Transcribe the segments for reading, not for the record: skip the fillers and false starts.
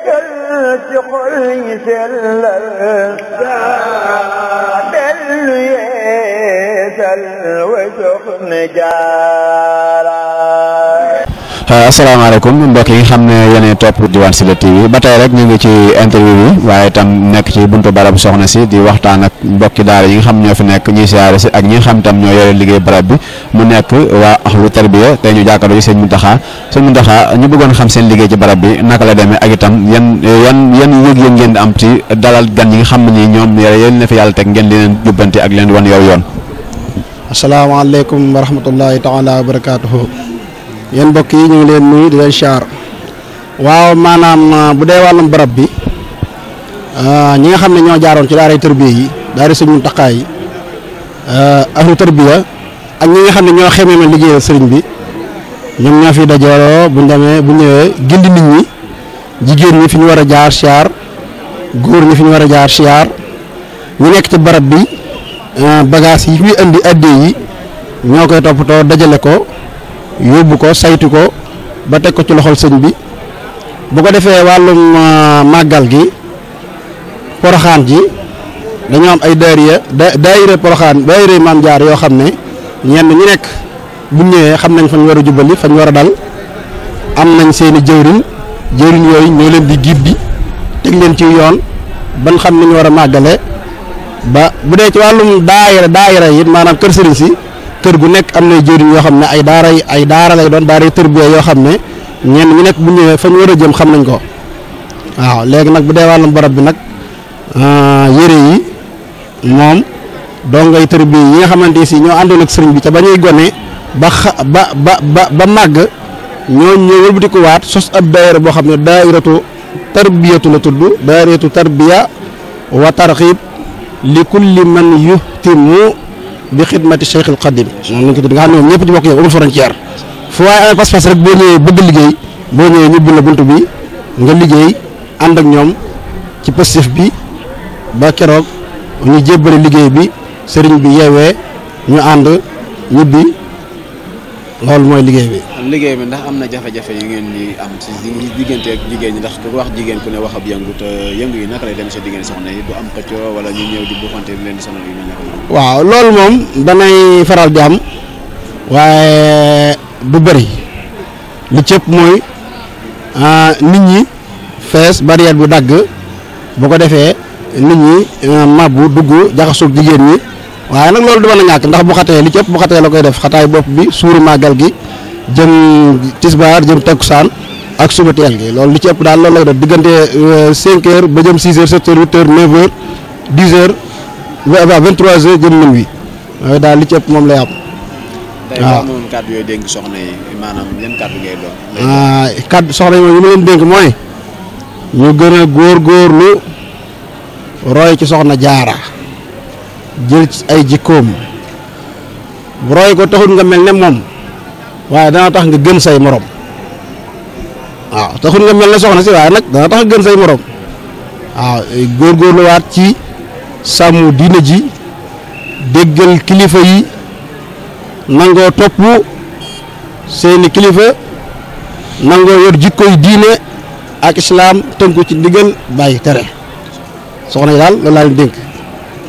ci xol yi sellal dellu yeesal wa soxna Jaara. asalaamaaleykum mbokk yi nga xam ne yéen topp Diwane Sylla TV ba tey rek ñu ngi ci interview bi waaye itam nekk ci buntu barab soxna si di waxtaan ak mbokki daara yi nga xam ñoo fi nekk ñuy siyaare si ak ñi nga xam tam ñoo yore liggéey barab bi mu nekk waa ahlu tarbiya tey ñu jàkkaarloo ci sëñ Mountakha ñu bëggoon xam seen liggéey ci barab bi naka la demee ak itam yan yëg-yëg ngeen di am ci dalal gan yi nga xam ne ni ñoom yéen na fi yàlla teg ngeen di leen jubbanti ak leen wan yoon. asalaamaaleykum wa rahmatullahi taala wa barakaatuhu. yéen mbokk yi ñu ngi leen nuyu di leen siyaar. waaw maanaam bu dee wàllum barab bi ñi nga xam ne ñoo jaaroon ci daaray tarbiya yi daara sëñ Mountakha yi ahlu tarbiya ak ñi nga xam ne ñoo xamee ma liggéeyal sëriñ bi ñoom ñoo fi dajaloo bu ñëwee gindi nit ñi jigéen ñi fi ñu war a jaar siyaar góor ñi fi ñu war a jaar siyaar ñu nekk ci barab bi bagage yi fi indi addee yi ñoo koy toppatoo dajale ko yóbbu ko saytu ko ba teg ko ci loxol sëñ bi bu ko defee wàllum màggal gi poroxaan ji dañoo am ay daayira poroxaan daayira maam jaar yoo xam ne ñenn ñu nekk bu ñëwee xam nañ fañ war a jubali fañ war a dal am nañ seeni jëwriñ yooyu ñoo leen di giddi teg leen ci yoon ban xam ni ñu war a màggale ba bu dee ci wàllum daayira yi maanaam kër sëriñ si kër gu nekk am na jëwriñ yoo xam ne ay daara lay doon daara tërbiya yoo xam ne ñenn ñu nekk bu ñëwee fañ war a jëm xam nañ ko waaw léegi nag bu dee wàllum barab bi nag yére yi moom dongay tërbiya yi nga xamante si ñoo àndoon ak sëriñ bi ca ba ñuy gone ba màgg ñoo wëlbati ko waat sos ab daayira boo xam ne daayiratu tarbiyatu la tudd daayiratu tarbiya wa tarxib li kulli man yuhtimu bi xidmati Cheikh al Xadim moom lañ ko tudd nga xam ne moom ñëpp ci bokk yow amul frontière fu waaye amee pas-pas rek boo ñëwee bëgg liggéey boo ñëwee ñibbi la bunt bi nga liggéey ànd ak ñoom ci positif bi ba keroog ñu jébbale liggéey bi sëriñ bi yeewee ñu ànd ñibbi loolu mooy liggéey bi. liggéey bi ndax am na jafe-jafe yu ngeen di am si diggante ak jigéen ñi ndax ku wax jigéen ku ne wax ab yëngu te yëngu yi naka lay dem sa diggante soxna yi du am xëccoo wala ñu ñëw di buuxante leen di sonal yu mel ne. waaw loolu moom danay faral di am waaye du bëri li cëpp mooy nit ñi fees barrière bu dagg bu ko defee nit ñi mabbu dugg jaxasoog jigéen ñi. waaye nag loolu du mën a ñàkk ndax bu xatee li ci ëpp bu xatee la koy def xataay bopp bi suuru màggal gi jëm tisbaar jëm takkusaan ak suba teel gi loolu li ci ëpp daal loolu lay def diggante 5 heures ba jëm 6 heures 7 heures 8 heures 9 heures 10 heures ba 23 heures jëm minuit yooyu daal li ci ëpp moom lay am. waaw tey moom kàddu yooyu dénk soxna yi maanaam yan kàddu ngay doon. kàddu soxna yi moom yi ma leen dénk mooy ñu gën a góorgóorlu roy ci soxna jaara jël ci ay jikkoom roy ko taxul nga mel ne moom waaye dana tax nga gën say morom waaw taxul nga mel ne soxna si waaye nag dana tax nga gën say morom waaw góorgóorluwaat ci sàmm diine ji déggal kilifa yi nangoo topp seeni kilifa nangoo yor jikkoy diine ak islaam tënku ci ndigal bàyyi tere soxna yi daal loolu laa leen dénk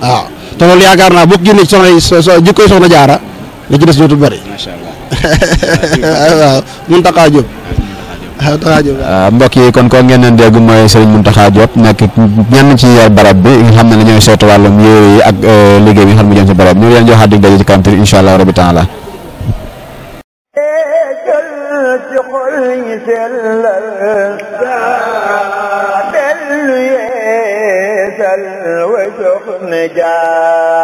waaw. te loolu yaakaar naa boo ko génnee soxna yi jikkoy soxna jaara la ci des dootul bëri. macha allah waaw Mountakha Diop. mbokk yi kon ko ngeen leen dégg mooy Serigne Mountakha Diop nekk ñenn ci yor barab bi nga xam ne ñooy sotti wàllum yére yi ak liggéey bi nga xam ne mu jëm si barab ñu ngi leen joxaat dig daje ci kanam incha allah rabbi taala. wa soxna Jaara